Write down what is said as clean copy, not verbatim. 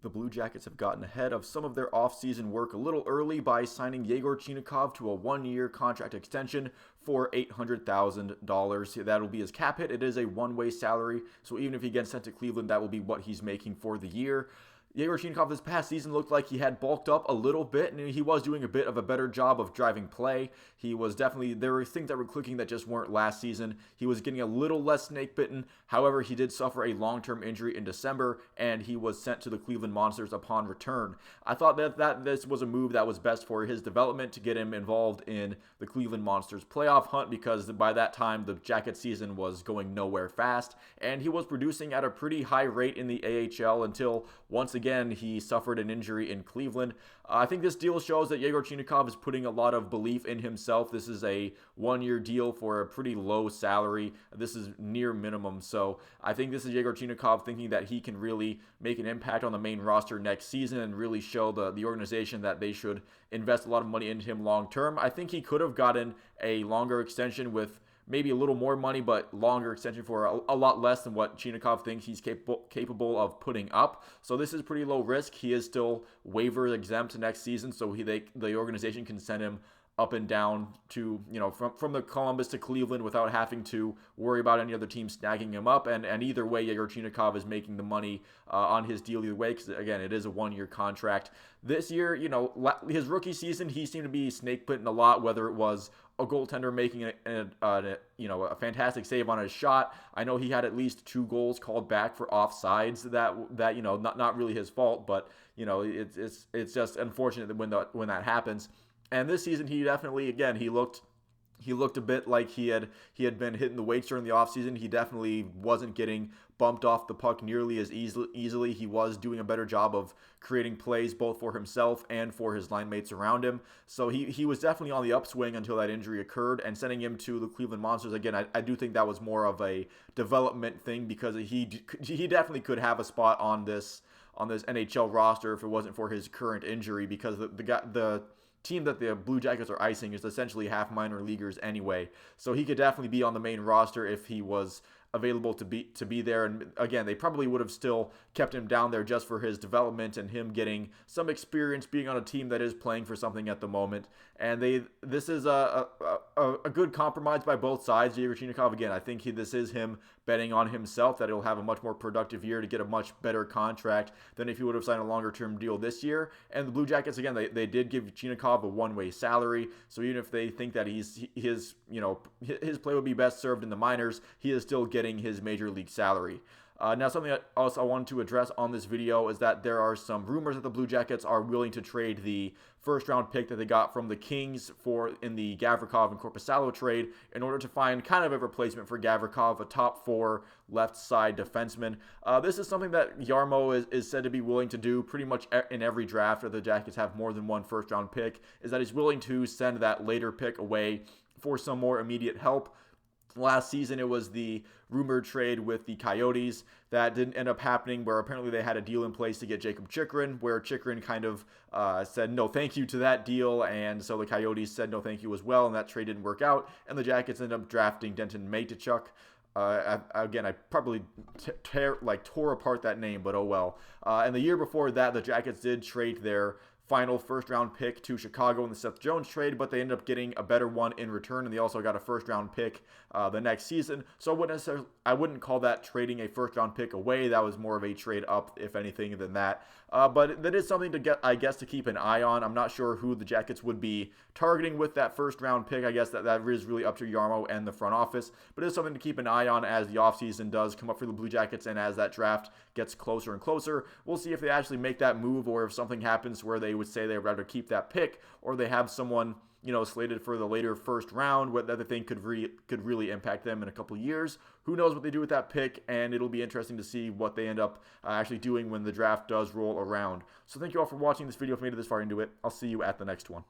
The Blue Jackets have gotten ahead of some of their offseason work a little early by signing Yegor Chinakhov to a one-year contract extension for $800,000. That will be his cap hit. It is a one-way salary, so even if he gets sent to Cleveland, that will be what he's making for the year. Yegor Chinakhov this past season looked like he had bulked up a little bit, and he was doing a bit of a better job of driving play. He was definitely, there were things that were clicking that just weren't last season. He was getting a little less snake bitten. However, he did suffer a long-term injury in December, and he was sent to the Cleveland Monsters upon return. I thought that this was a move that was best for his development to get him involved in the Cleveland Monsters playoff hunt, because by that time the Jacket season was going nowhere fast, and he was producing at a pretty high rate in the AHL until once again he suffered an injury in Cleveland. I think this deal shows that Yegor Chinakhov is putting a lot of belief in himself. This is a one-year deal for a pretty low salary. This is near minimum, so I think this is Yegor Chinakhov thinking that he can really make an impact on the main roster next season and really show the organization that they should invest a lot of money into him long term. I think he could have gotten a longer extension with maybe a little more money, but longer extension for a lot less than what Chinakhov thinks he's capable of putting up. So this is pretty low risk. He is still waiver exempt next season, so the organization can send him up and down to, from the Columbus to Cleveland without having to worry about any other team snagging him up. And either way, Yegor Chinakhov is making the money on his deal either way, because, again, it is a one-year contract. This year, his rookie season, he seemed to be snake bitten a lot, whether it was a goaltender making a fantastic save on his shot. I know he had at least 2 goals called back for offsides that not really his fault, but it's just unfortunate that when that happens. And this season, he definitely, again, he looked a bit like he had been hitting the weights during the offseason. He definitely wasn't getting bumped off the puck nearly as easily. He was doing a better job of creating plays both for himself and for his line mates around him. So he was definitely on the upswing until that injury occurred, and sending him to the Cleveland Monsters, again, I do think that was more of a development thing, because he definitely could have a spot on this NHL roster if it wasn't for his current injury, because the team that the Blue Jackets are icing is essentially half minor leaguers anyway. So he could definitely be on the main roster if he was available to be there. And again, they probably would have still kept him down there just for his development and him getting some experience being on a team that is playing for something at the moment. And this is a good compromise by both sides. Yegor Chinakhov, again, I think this is him betting on himself that he'll have a much more productive year to get a much better contract than if he would have signed a longer-term deal this year. And the Blue Jackets, again, they did give Chinakhov a one-way salary, so even if they think that his play would be best served in the minors, he is still getting his major league salary. Now, something else I wanted to address on this video is that there are some rumors that the Blue Jackets are willing to trade the first-round pick that they got from the Kings in the Gavrikov and Korpisalo trade in order to find kind of a replacement for Gavrikov, a top 4 left side defenseman. This is something that Jarmo is said to be willing to do pretty much in every draft where the Jackets have more than one first-round pick, is that he's willing to send that later pick away for some more immediate help. Last season, it was the rumored trade with the Coyotes that didn't end up happening, where apparently they had a deal in place to get Jacob Chychrun, where Chychrun kind of said no thank you to that deal, and so the Coyotes said no thank you as well, and that trade didn't work out, and the Jackets ended up drafting Denton Mateychuk. Again, I probably tore apart that name, but oh well. And the year before that, the Jackets did trade their final first-round pick to Chicago in the Seth Jones trade, but they ended up getting a better one in return, and they also got a first-round pick the next season. So I wouldn't call that trading a first-round pick away. That was more of a trade up, if anything, than that. But that is something to keep an eye on. I'm not sure who the Jackets would be targeting with that first-round pick. I guess that is really up to Jarmo and the front office, but it is something to keep an eye on as the offseason does come up for the Blue Jackets, and as that draft gets closer and closer. We'll see if they actually make that move, or if something happens where they would say they'd rather keep that pick, or they have someone slated for the later first round that they think could really impact them in a couple years. Who knows what they do with that pick, and it'll be interesting to see what they end up actually doing when the draft does roll around. So thank you all for watching this video. If you made it this far into it, I'll see you at the next one.